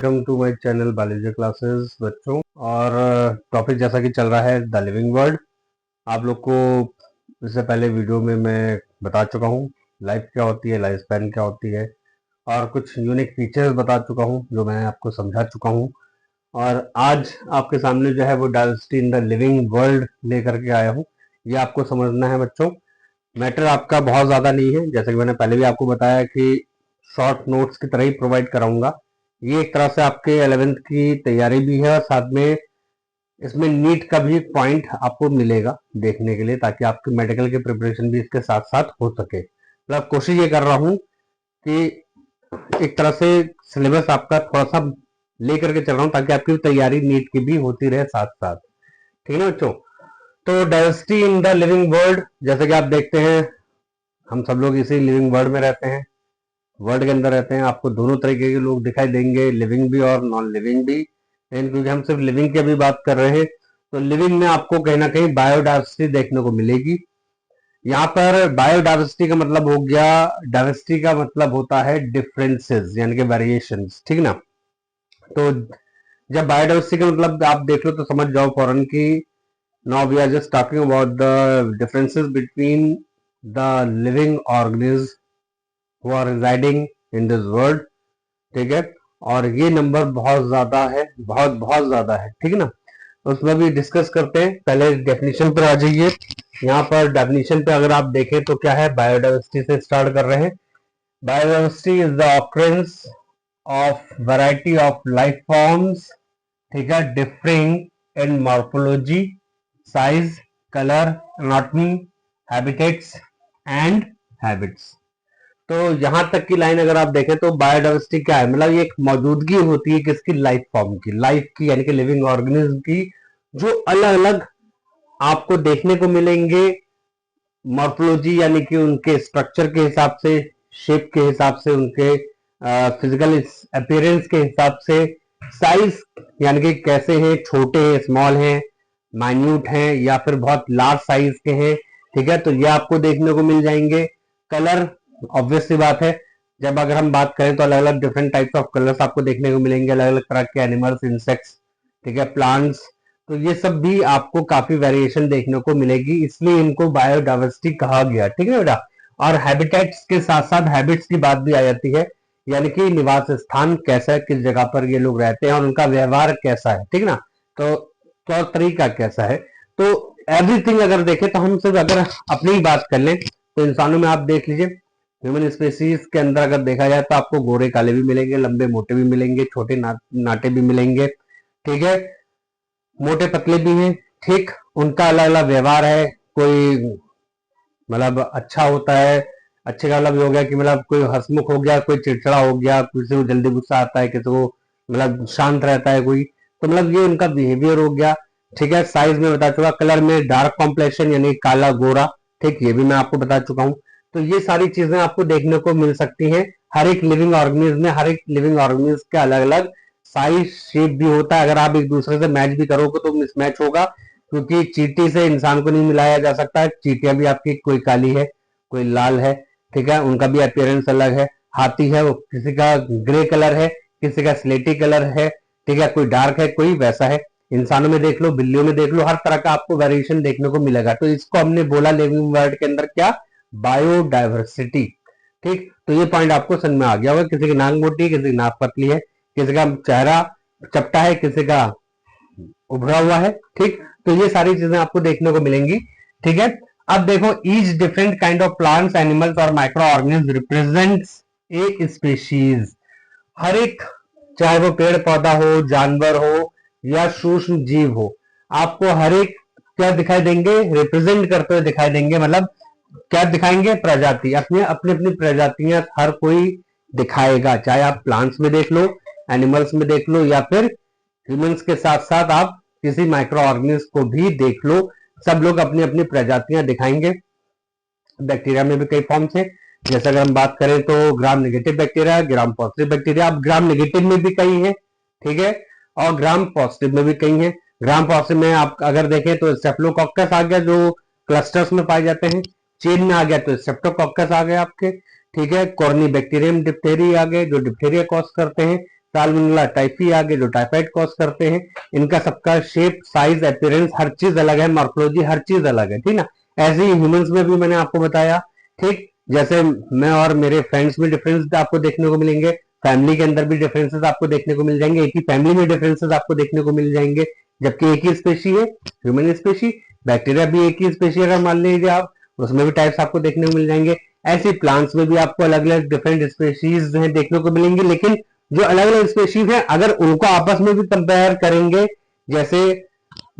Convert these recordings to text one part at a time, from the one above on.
Welcome to my channel biology classes बच्चों। और topic जैसा कि चल रहा है द लिविंग वर्ल्ड। आप लोग को इससे पहले वीडियो में मैं बता चुका हूँ लाइफ क्या होती है, लाइफ स्पैन क्या होती है, और कुछ यूनिक फीचर्स बता चुका हूँ जो मैं आपको समझा चुका हूँ। और आज आपके सामने जो है वो diversity in the living world लेकर के आया हूँ। ये आपको समझना है बच्चों। मैटर आपका बहुत ज़्यादा नहीं है, जैसे कि मैंने पहले भी आपको बताया कि शॉर्ट नोट्स की तरह ही प्रोवाइड कराऊंगा। ये एक तरह से आपके 11th की तैयारी भी है और साथ में इसमें नीट का भी पॉइंट आपको मिलेगा देखने के लिए, ताकि आपकी मेडिकल की प्रिपरेशन भी इसके साथ साथ हो सके। मतलब कोशिश ये कर रहा हूँ कि एक तरह से सिलेबस आपका थोड़ा सा लेकर के चल रहा हूँ ताकि आपकी तैयारी नीट की भी होती रहे साथ साथ। ठीक है ना बच्चों। तो diversity in the living world, जैसे कि आप देखते हैं हम सब लोग इसी लिविंग वर्ल्ड में रहते हैं, वर्ल्ड के अंदर रहते हैं। आपको दोनों तरीके के लोग दिखाई देंगे, लिविंग भी और नॉन लिविंग भी। लेकिन क्योंकि हम सिर्फ लिविंग की अभी बात कर रहे हैं तो लिविंग में आपको कहीं ना कहीं बायोडाइवर्सिटी देखने को मिलेगी। यहाँ पर बायोडाइवर्सिटी का मतलब हो गया, डाइवर्सिटी का मतलब होता है डिफरेंसेस यानी कि वेरिएशंस। ठीक ना। तो जब बायोडाइवर्सिटी का मतलब आप देख लो तो समझ जाओ फौरन की now we are just talking about the differences between the living organism who are residing in this world। ठीक है। और ये नंबर बहुत ज्यादा है, बहुत बहुत ज्यादा है। ठीक है ना। उसमें भी डिस्कस करते हैं। पहले डेफिनेशन पर आ जाइए। यहाँ पर डेफिनेशन पे अगर आप देखें तो क्या है, बायोडाइवर्सिटी से स्टार्ट कर रहे हैं। Biodiversity is the occurrence of variety of life forms, ठीक है, differing in morphology, size, colour, anatomy, habitats and habits. तो यहां तक की लाइन अगर आप देखें तो बायोडाइवर्सिटी क्या है, मतलब ये एक मौजूदगी होती है किसकी, लाइफ फॉर्म की, लाइफ की यानी कि लिविंग ऑर्गेनिज्म की, जो अलग अलग आपको देखने को मिलेंगे मॉर्फोलॉजी यानी कि उनके स्ट्रक्चर के हिसाब से, शेप के हिसाब से, उनके फिजिकल अपीयरेंस के हिसाब से, साइज यानी कि कैसे हैं, छोटे हैं, स्मॉल हैं, माइन्यूट हैं, या फिर बहुत लार्ज साइज के हैं। ठीक है। तो ये आपको देखने को मिल जाएंगे। कलर ऑब्वियस सी बात है, जब अगर हम बात करें तो अलग अलग डिफरेंट टाइप्स ऑफ कलर्स आपको देखने को मिलेंगे, अलग अलग तरह के एनिमल्स, इंसेक्ट्स, ठीक है, प्लांट्स। तो ये सब भी आपको काफी वेरिएशन देखने को मिलेगी, इसलिए इनको बायोडाइवर्सिटी कहा गया। ठीक है बेटा। और हैबिटेट्स के साथ साथ हैबिट्स की बात भी आ जाती है, यानी कि निवास स्थान कैसा है, किस जगह पर ये लोग रहते हैं और उनका व्यवहार कैसा है। ठीक ना। तो तौर तरीका कैसा है। तो एवरीथिंग अगर देखें तो हम सिर्फ अगर अपनी ही बात कर लें तो इंसानों में आप देख लीजिए, ह्यूमन स्पेसीज के अंदर अगर देखा जाए तो आपको गोरे काले भी मिलेंगे, लंबे मोटे भी मिलेंगे, छोटे नाटे भी मिलेंगे। ठीक है। मोटे पतले भी हैं। ठीक। उनका अलग अलग व्यवहार है। कोई मतलब अच्छा होता है, अच्छे का मतलब ये हो गया कि मतलब कोई हंसमुख हो गया, कोई चिड़चिड़ा हो गया, किसी को जल्दी गुस्सा आता है, किसी को मतलब शांत रहता है कोई, तो मतलब ये उनका बिहेवियर हो गया। ठीक है। साइज में बता चुका, कलर में डार्क कॉम्प्लेक्शन यानी काला गोरा, ठीक, ये भी मैं आपको बता चुका हूँ। तो ये सारी चीजें आपको देखने को मिल सकती हैं हर एक लिविंग ऑर्गेनिज्म में। हर एक लिविंग ऑर्गेनिज्म का अलग अलग साइज शेप भी होता है। अगर आप एक दूसरे से मैच भी करोगे तो मिसमैच होगा, क्योंकि चींटी से इंसान को नहीं मिलाया जा सकता है। चींटियां भी आपकी कोई काली है, कोई लाल है, ठीक है, उनका भी अपीयरेंस अलग है। हाथी है, वो किसी का ग्रे कलर है, किसी का स्लेटी कलर है, ठीक है, कोई डार्क है, कोई वैसा है। इंसानों में देख लो, बिल्लियों में देख लो, हर तरह का आपको वेरिएशन देखने को मिलेगा। तो इसको हमने बोला लिविंग वर्ल्ड के अंदर क्या, बायोडाइवर्सिटी। ठीक। तो ये पॉइंट आपको समझ में आ गया होगा। किसी की नाक मोटी, किसी की नाक पतली है, किसी का चेहरा चपटा है, किसी का उभरा हुआ है। ठीक। तो ये सारी चीजें आपको देखने को मिलेंगी। ठीक है। अब देखो, each different kind of plants, animals और माइक्रो ऑर्गेनिज्म रिप्रेजेंट्स ए स्पीशीज। हर एक, चाहे वो पेड़ पौधा हो, जानवर हो या सूक्ष्म जीव हो, आपको हर एक क्या दिखाई देंगे, रिप्रेजेंट करते हुए दिखाई देंगे। मतलब क्या दिखाएंगे, प्रजाति, अपनी अपनी अपनी प्रजातियां हर कोई दिखाएगा। चाहे आप प्लांट्स में देख लो, एनिमल्स में देख लो, या फिर ह्यूमंस के साथ साथ आप किसी माइक्रो ऑर्गेनिज्म को भी देख लो, सब लोग अपनी अपनी प्रजातियां दिखाएंगे। बैक्टीरिया में भी कई फॉर्म्स हैं। जैसे अगर हम बात करें तो gram negative bacteria, gram positive bacteria. अब ग्राम नेगेटिव में भी कई हैं, ठीक है, और ग्राम पॉजिटिव में भी कई हैं। ग्राम पॉजिटिव में आप अगर देखें तो स्टेफिलोकोकस आ गया जो क्लस्टर्स में पाए जाते हैं। चेन में आ गया तो स्ट्रेप्टोकोकस आ गए आपके। ठीक है। कॉर्नी बैक्टीरियम डिप्थेरी आ गए जो डिप्थेरिया कॉज करते हैं। साल्मोनेला टाइफी आ गए जो टाइफाइड कॉज करते हैं। इनका सबका शेप, साइज, अपीयरेंस हर चीज अलग है, मॉर्फोलॉजी हर चीज अलग है, ठीक ना। ऐसे ही ह्यूमंस में भी मैंने आपको बताया, ठीक। जैसे मैं और मेरे फ्रेंड्स में डिफरेंस आपको देखने को मिलेंगे, फैमिली के अंदर भी डिफरेंसेस आपको देखने को मिल जाएंगे, एक ही फैमिली में डिफरेंसेस आपको देखने को मिल जाएंगे, जबकि एक ही स्पेशी है ह्यूमन स्पेशी। बैक्टीरिया भी एक ही स्पेशी अगर मान लीजिए आप, उसमें भी टाइप्स आपको देखने को मिल जाएंगे। ऐसे प्लांट्स में भी आपको अलग अलग डिफरेंट स्पेशीज हैं देखने को मिलेंगी, लेकिन जो अलग अलग स्पेशीज हैं अगर उनको आपस में भी कंपेयर करेंगे, जैसे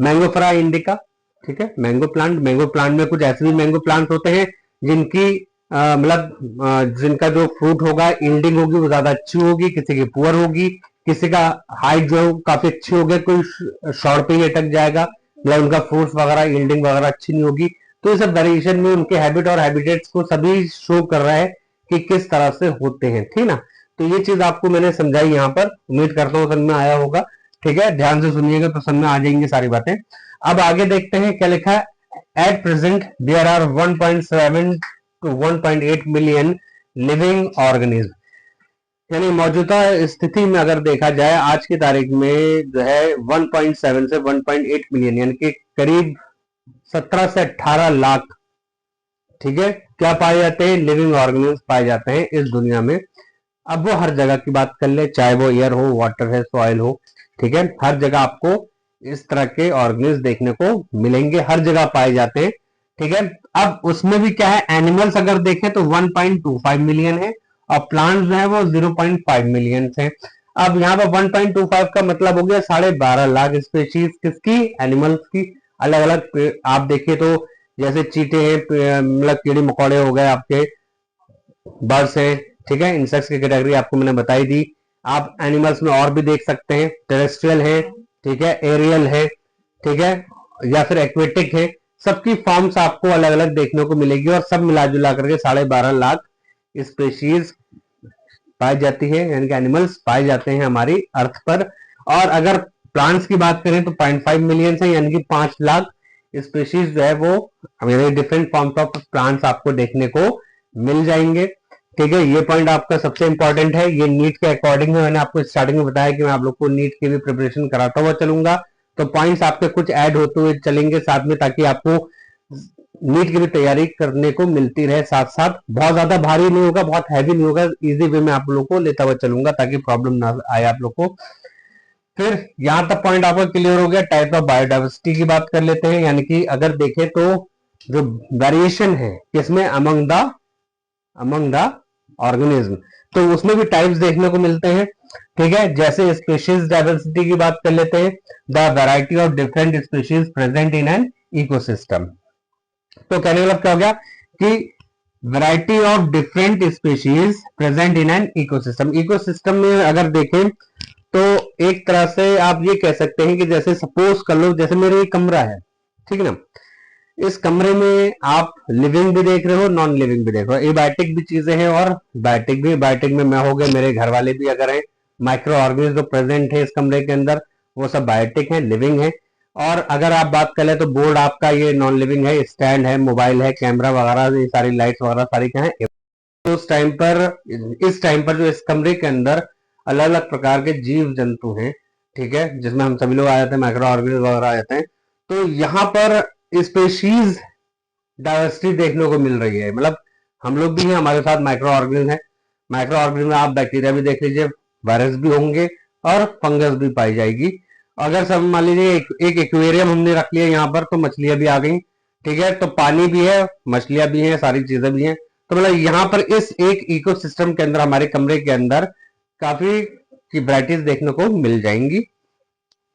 मैंगोफरा इंडिका, ठीक है, मैंगो प्लांट में कुछ ऐसे भी मैंगो प्लांट होते हैं जिनकी मतलब जिनका जो फ्रूट होगा, यील्डिंग होगी वो ज्यादा अच्छी होगी, किसी की पुअर होगी, किसी का हाइट जो काफी अच्छी होगी, कोई शॉर्ट पे ही अटक जाएगा, मतलब उनका फ्रूट्स वगैरह यील्डिंग वगैरह अच्छी नहीं होगी। तो ये सब वेरिएशन में उनके हैबिट और हैबिटेट्स को सभी शो कर रहा है कि किस तरह से होते हैं, ठीक ना। तो ये चीज आपको मैंने समझाई यहाँ पर, उम्मीद करता हूँ समझ में आया होगा, ठीक है। ध्यान से सुनिएगा तो समझ में आ जाएंगी सारी बातें। अब आगे देखते हैं क्या लिखा है। At present there are 1.7 to 1.8 million living organism, यानी मौजूदा स्थिति में अगर देखा जाए आज की तारीख में जो है 1.7 से 1.8 मिलियन यानी कि करीब 17 से 18 लाख, ठीक है, क्या पाए जाते हैं, लिविंग ऑर्गेनिज्म पाए जाते हैं इस दुनिया में। अब वो हर जगह की बात कर ले, चाहे वो एयर हो, वाटर है, सॉइल हो, ठीक है, हर जगह आपको इस तरह के ऑर्गेनिज्म देखने को मिलेंगे, हर जगह पाए जाते हैं, ठीक है। अब उसमें भी क्या है, एनिमल्स अगर देखें तो 1.25 मिलियन है और प्लांट्स जो है वो 0.5 मिलियन है। अब यहाँ पर 1.25 का मतलब हो गया 12.5 लाख स्पेशीज किसकी, एनिमल्स की। अलग अलग आप देखिए तो जैसे चीते हैं, मतलब कीड़े मकोड़े हो गए आपके, बर्ड्स हैं, ठीक है, इंसेक्ट्स की कैटेगरी आपको मैंने बताई दी। आप एनिमल्स में और भी देख सकते हैं, टेरेस्ट्रियल है, ठीक है, एरियल है, ठीक है, या फिर एक्वेटिक है, सबकी फॉर्म्स आपको अलग अलग देखने को मिलेगी और सब मिला जुला करके 12.5 लाख स्पेशीज पाई जाती है, यानी कि एनिमल्स पाए जाते हैं हमारी अर्थ पर। और अगर प्लांट्स की बात करें तो 0.5 मिलियन है, यानी कि 5 लाख स्पेशीज जो है वो डिफरेंट फॉर्म्स ऑफ प्लांट्स आपको देखने को मिल जाएंगे, ठीक है। ये पॉइंट आपका सबसे इंपॉर्टेंट है, ये नीट के अकॉर्डिंग है, मैंने आपको स्टार्टिंग में बताया कि मैं आप लोग को नीट की भी प्रिपरेशन कराता हुआ चलूंगा, तो पॉइंट्स आपके कुछ ऐड होते हुए चलेंगे साथ में, ताकि आपको नीट की भी तैयारी करने को मिलती रहे साथ साथ। बहुत ज्यादा भारी नहीं होगा, बहुत हैवी नहीं होगा, इजी वे में आप लोग को लेता हुआ चलूंगा ताकि प्रॉब्लम ना आए आप लोग को। फिर यहां तक पॉइंट आपका क्लियर हो गया। टाइप ऑफ बायोडाइवर्सिटी की बात कर लेते हैं, यानी कि अगर देखें तो जो वेरिएशन है किसमें, अमंग द ऑर्गेनिज्म, तो उसमें भी टाइप्स देखने को मिलते हैं, ठीक है। जैसे स्पीशीज डाइवर्सिटी की बात कर लेते हैं, the variety of different species present in an ecosystem. तो कहने का मतलब क्या हो गया कि variety of different species present in an ecosystem. Ecosystem में अगर देखें तो एक तरह से आप ये कह सकते हैं कि जैसे सपोज कर लो, जैसे मेरे एक कमरा है, ठीक है ना, इस कमरे में आप लिविंग भी देख रहे हो, नॉन लिविंग भी देख रहे हो, एबायोटिक भी चीजें हैं और बायोटिक भी। बायोटिक में मैं हो गए, मेरे घर वाले भी अगर हैं, माइक्रो ऑर्गेनिज्म जो प्रेजेंट है इस कमरे के अंदर वो सब बायोटिक है, लिविंग है। और अगर आप बात करें तो बोर्ड आपका ये नॉन लिविंग है, स्टैंड है, मोबाइल है, कैमरा वगैरह, ये सारी लाइट्स वगैरह सारी क्या है। तो इस टाइम पर जो इस कमरे के अंदर अलग अलग प्रकार के जीव जंतु हैं, ठीक है, जिसमें हम सभी लोग आ जाते हैं, माइक्रो ऑर्गेनिज्म वगैरह आ जाते हैं, तो यहाँ पर स्पेशीज डाइवर्सिटी देखने को मिल रही है। मतलब हम लोग भी हैं, हमारे साथ माइक्रो ऑर्गेनिज्म है, माइक्रो ऑर्गेनिज्म में आप बैक्टीरिया भी देख लीजिए, वायरस भी होंगे और फंगस भी पाई जाएगी। अगर सब मान लीजिए एक एक्वेरियम हमने रख लिया यहाँ पर, तो मछलियां भी आ गई, ठीक है, तो पानी भी है, मछलियां भी हैं, सारी चीजें भी हैं। तो मतलब यहाँ पर इस एक इकोसिस्टम के अंदर, हमारे कमरे के अंदर काफी की वैरायटीज देखने को मिल जाएंगी,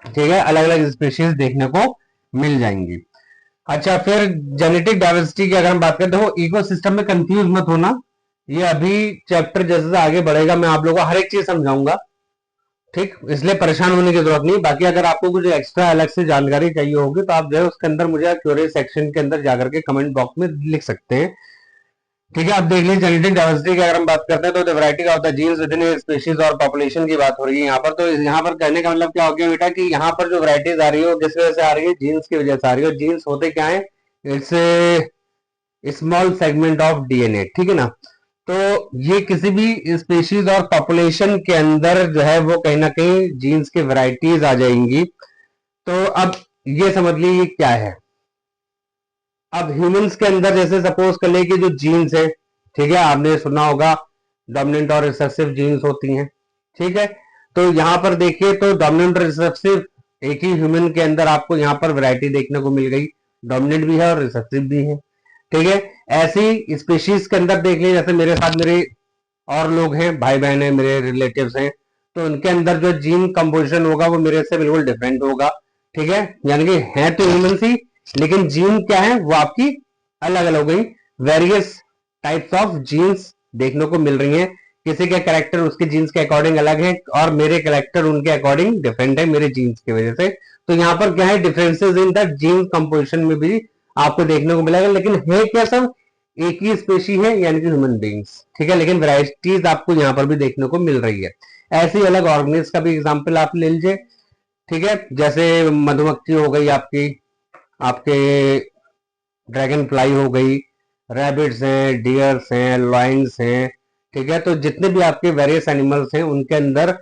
ठीक है, अलग अलग स्पीशीज देखने को मिल जाएंगी। अच्छा, फिर जेनेटिक डाइवर्सिटी की अगर हम बात करें तो इकोसिस्टम में कंफ्यूज मत होना, ये अभी चैप्टर जैसे जैसे आगे बढ़ेगा मैं आप लोगों को हर एक चीज समझाऊंगा, ठीक, इसलिए परेशान होने की जरूरत नहीं। बाकी अगर आपको कुछ एक्स्ट्रा अलग से जानकारी चाहिए होगी तो आप जो है उसके अंदर मुझे क्यूरी सेक्शन के अंदर जाकर के कमेंट बॉक्स में लिख सकते हैं, ठीक है। आप देख लीजिए जेनेटिक डाइवर्सिटी की अगर हम बात करते हैं तो the variety of the genes within species और पॉपुलेशन की बात हो रही है यहाँ पर। तो यहाँ पर कहने का मतलब क्या हो गया बेटा कि यहाँ पर जो वैरायटीज आ रही है किस वजह से आ रही है, जीन्स की वजह से आ रही है। और जीन्स होते क्या है, it's small segment of DNA, ठीक है ना। तो ये किसी भी स्पीशीज और पॉपुलेशन के अंदर जो है वो कहीं ना कहीं जीन्स की वैरायटीज आ जाएंगी। तो अब ये समझ लीजिए ये क्या है। अब ह्यूमंस के अंदर जैसे सपोज कर ले कि जो जीन्स है, ठीक है, आपने सुना होगा डोमिनेंट और रिसेसिव जीन्स होती हैं, ठीक है। तो यहाँ पर देखिए तो डोमिनेंट और रिसेसिव एक ही ह्यूमन के अंदर आपको यहाँ पर वैरायटी देखने को मिल गई, डोमिनेंट भी है और रिसेसिव भी है, ठीक है। ऐसी स्पीशीज के अंदर देख लीजिए, जैसे मेरे साथ मेरे और लोग हैं, भाई बहन है, मेरे रिलेटिव्स हैं, तो उनके अंदर जो जीन कंपोजिशन होगा वो मेरे से बिल्कुल डिफरेंट होगा, ठीक है। यानी कि है तो ह्यूमन ही, लेकिन जीन क्या है वो आपकी अलग अलग हो गई। वेरियस टाइप्स ऑफ जीन्स देखने को मिल रही हैं। किसी के कैरेक्टर उसके जीन्स के अकॉर्डिंग अलग है और मेरे कैरेक्टर उनके अकॉर्डिंग डिफरेंट है मेरे जीन्स की वजह से। तो यहाँ पर क्या है, differences in the gene composition में भी आपको देखने को मिलेगा, लेकिन है क्या सब एक ही स्पेशी है, यानी कि ह्यूमन बींग्स, ठीक है। लेकिन वैरायटीज आपको यहाँ पर भी देखने को मिल रही है। ऐसी अलग ऑर्गेनिज का भी एग्जाम्पल आप ले लीजिए, ठीक है। जैसे मधुमक्खी हो गई आपकी, आपके ड्रैगन फ्लाई हो गई, रैबिट्स हैं, डियर्स हैं, लॉयंस हैं, ठीक है। तो जितने भी आपके वेरियस एनिमल्स हैं उनके अंदर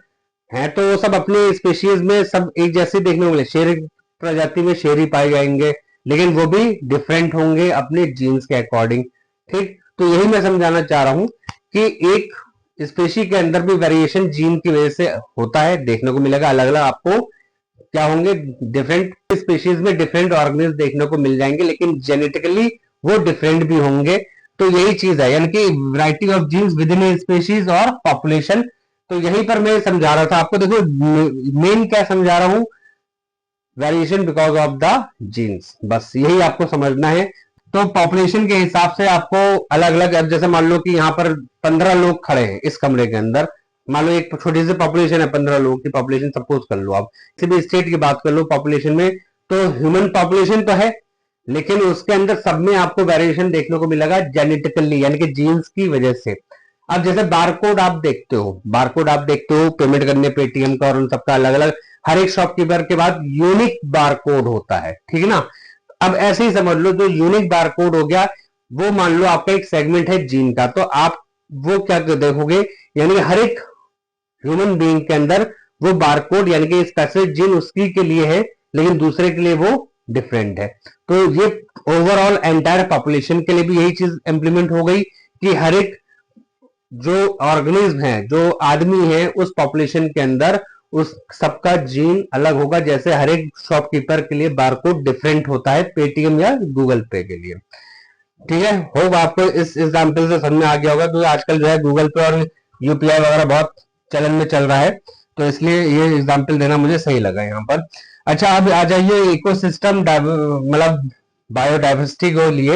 हैं तो वो सब अपने स्पेशीज में सब एक जैसे देखने को मिले। शेर प्रजाति में शेर ही पाए जाएंगे, लेकिन वो भी डिफरेंट होंगे अपने जीन्स के अकॉर्डिंग, ठीक। तो यही मैं समझाना चाह रहा हूं कि एक स्पेशी के अंदर भी वेरिएशन जीन की वजह से होता है, देखने को मिलेगा। अलग अलग आपको क्या होंगे, डिफरेंट स्पीशीज में डिफरेंट ऑर्गेनिज्म देखने को मिल जाएंगे, लेकिन जेनेटिकली वो डिफरेंट भी होंगे। तो यही चीज है, यानी कि variety of genes within species और पॉपुलेशन। तो यहीं पर मैं समझा रहा था आपको, देखो मेन क्या समझा रहा हूं, variation because of the genes, बस यही आपको समझना है। तो पॉपुलेशन के हिसाब से आपको अलग अलग, अब जैसे मान लो कि यहाँ पर 15 लोग खड़े हैं इस कमरे के अंदर, मान लो एक छोटी सी पॉपुलेशन है, 15 लोगों की पॉपुलेशन सपोज कर लो आप, किसी भी स्टेट की बात कर लो पॉपुलेशन में, तो ह्यूमन पॉपुलेशन तो है, लेकिन उसके अंदर सब में आपको वेरिएशन देखने को मिलेगा जेनेटिकली, यानी कि जीन्स की वजह से। अब जैसे बारकोड आप देखते हो, बारकोड आप देखते हो पेमेंट करने पेटीएम का और उन सबका अलग अलग, हर एक शॉपकीपर के बाद यूनिक बारकोड होता है, ठीक है ना। अब ऐसे ही समझ लो जो यूनिक बारकोड हो गया, वो मान लो आपका एक सेगमेंट है जीन का, तो आप वो क्या देखोगे, यानी हर एक ह्यूमन बीइंग के अंदर वो बारकोड यानी कि स्पेसिफिक जीन उसकी के लिए है, लेकिन दूसरे के लिए वो डिफरेंट है। तो ये ओवरऑल एंटायर पॉपुलेशन के लिए भी यही चीज इंप्लीमेंट हो गई कि हर एक जो ऑर्गेनिज्म है, जो आदमी है उस पॉपुलेशन के अंदर उस सबका जीन अलग होगा। जैसे हर एक शॉपकीपर के लिए बारकोड डिफरेंट होता है पेटीएम या गूगल पे के लिए, ठीक है। होप आपको इस एग्जांपल से समझ में आ गया होगा, क्योंकि आजकल जो है गूगल पे और यूपीआई वगैरह बहुत चलन में चल रहा है, तो इसलिए ये एग्जांपल देना मुझे सही लगा यहाँ पर। अच्छा, अब आ जाइए इकोसिस्टम मतलब बायोडाइवर्सिटी को लिए।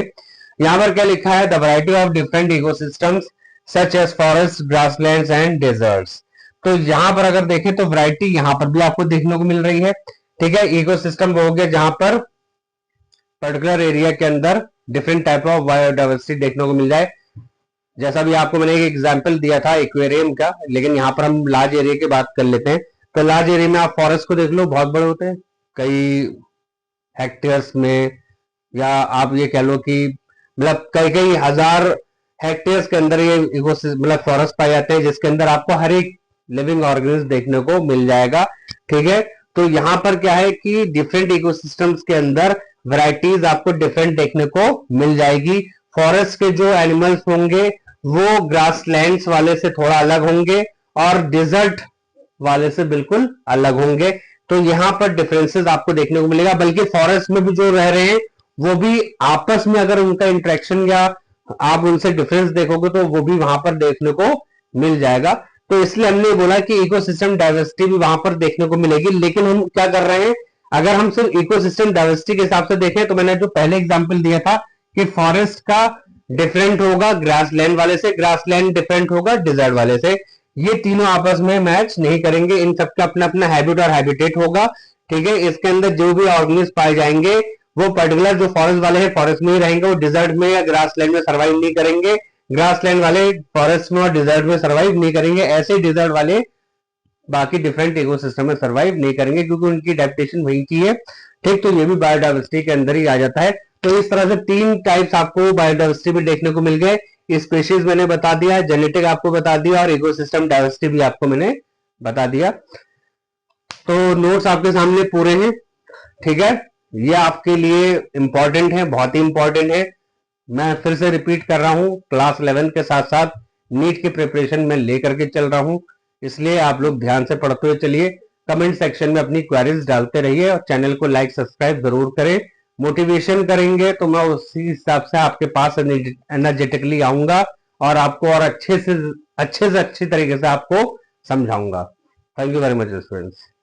यहाँ पर क्या लिखा है, the variety of different ecosystems such as forest, grasslands and deserts. तो यहाँ पर अगर देखें तो वैरायटी यहाँ पर भी आपको देखने को मिल रही है, ठीक है। इकोसिस्टम वो हो गया जहां पर पर्टिकुलर एरिया के अंदर डिफरेंट टाइप ऑफ बायोडाइवर्सिटी देखने को मिल जाए। जैसा भी आपको मैंने एक एग्जांपल दिया था एक्वेरियम का, लेकिन यहाँ पर हम लार्ज एरिया की बात कर लेते हैं। तो लार्ज एरिया में आप फॉरेस्ट को देख लो, बहुत बड़े होते हैं, कई हेक्टेयर्स में, या आप ये कह लो कि मतलब कई कई हजार हेक्टेयर्स के अंदर ये मतलब फॉरेस्ट पाए जाते हैं, जिसके अंदर आपको हर एक लिविंग ऑर्गेनिज्म देखने को मिल जाएगा, ठीक है। तो यहाँ पर क्या है कि डिफरेंट इकोसिस्टम्स के अंदर वैरायटीज आपको डिफरेंट देखने को मिल जाएगी। फॉरेस्ट के जो एनिमल्स होंगे वो ग्रासलैंड्स वाले से थोड़ा अलग होंगे और डिजर्ट वाले से बिल्कुल अलग होंगे। तो यहाँ पर डिफरेंसेस आपको देखने को मिलेगा, बल्कि फॉरेस्ट में भी जो रह रहे हैं वो भी आपस में अगर उनका इंटरेक्शन या आप उनसे डिफरेंस देखोगे तो वो भी वहां पर देखने को मिल जाएगा। तो इसलिए हमने बोला कि इकोसिस्टम डाइवर्सिटी भी वहां पर देखने को मिलेगी। लेकिन हम क्या कर रहे हैं, अगर हम सिर्फ इकोसिस्टम डाइवर्सिटी के हिसाब से देखें तो मैंने जो पहले एग्जांपल दिया था कि फॉरेस्ट का डिफरेंट होगा ग्रासलैंड वाले से, ग्रासलैंड डिफरेंट होगा डिजर्ट वाले से, ये तीनों आपस में मैच नहीं करेंगे, इन सबका अपना अपना हैबिट और हैबिटेट होगा, ठीक है। इसके अंदर जो भी ऑर्गेनिज्म पाए जाएंगे वो पर्टिकुलर जो फॉरेस्ट वाले हैं फॉरेस्ट में ही रहेंगे, वो डिजर्ट में या ग्रासलैंड में सर्वाइव नहीं करेंगे, ग्रासलैंड वाले फॉरेस्ट में और डिजर्ट में सर्वाइव नहीं करेंगे, ऐसे डिजर्ट वाले बाकी डिफरेंट इकोसिस्टम में सर्वाइव नहीं करेंगे, क्योंकि उनकी एडेप्टेशन वही की है, ठीक। तो ये भी बायोडाइवर्सिटी के अंदर ही आ जाता है। तो इस तरह से तीन टाइप्स आपको बायोडाइवर्सिटी में देखने को मिल गए। स्पेशीज मैंने बता दिया, जेनेटिक आपको बता दिया और इकोसिस्टम डाइवर्सिटी भी आपको मैंने बता दिया। तो नोट्स आपके सामने पूरे हैं, ठीक है। ये आपके लिए इंपॉर्टेंट है, बहुत ही इंपॉर्टेंट है। मैं फिर से रिपीट कर रहा हूं, क्लास 11 के साथ साथ नीट की प्रिपरेशन में लेकर के चल रहा हूं, इसलिए आप लोग ध्यान से पढ़ते हुए चलिए। कमेंट सेक्शन में अपनी क्वेरीज डालते रहिए और चैनल को लाइक सब्सक्राइब जरूर करें। मोटिवेशन करेंगे तो मैं उसी हिसाब से आपके पास एनर्जेटिकली आऊंगा और आपको और अच्छे से अच्छी तरीके से आपको समझाऊंगा। Thank you very much students.